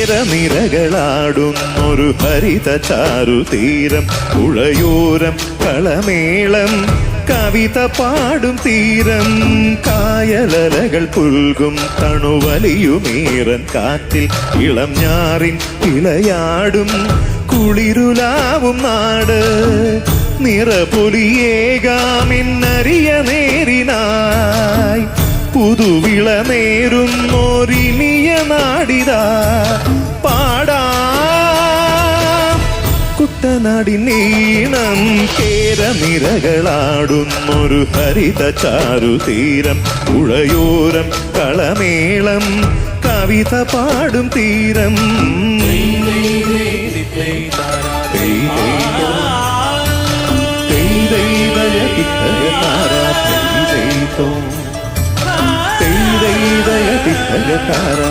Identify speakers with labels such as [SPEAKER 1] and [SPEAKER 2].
[SPEAKER 1] കേരനിരകളാടുന്നൊരു ഹരിത ചാരുതീരം, പുഴയോരം കളമേളം കവിത പാടും തീരം, കായലലകൾ പുൽകും തണുവലിയുമീറൻ കാറ്റിൽ ഇളം ഞാറിൻ ഇളയാടും കുളിരുലാവും നാട്, നിറപൊലിയേകാമിന്നറിയ നേരിനായി പുതുവിള നേരുന്നോരിനിയ നാടിതാ പാടാം കുട്ടനാടിനീണം. കേരനിരകളാടുന്നൊരു ഹരിത ചാരുതീരം, പുഴയോരം കളമേളം കവിത പാടും തീരം. താരാ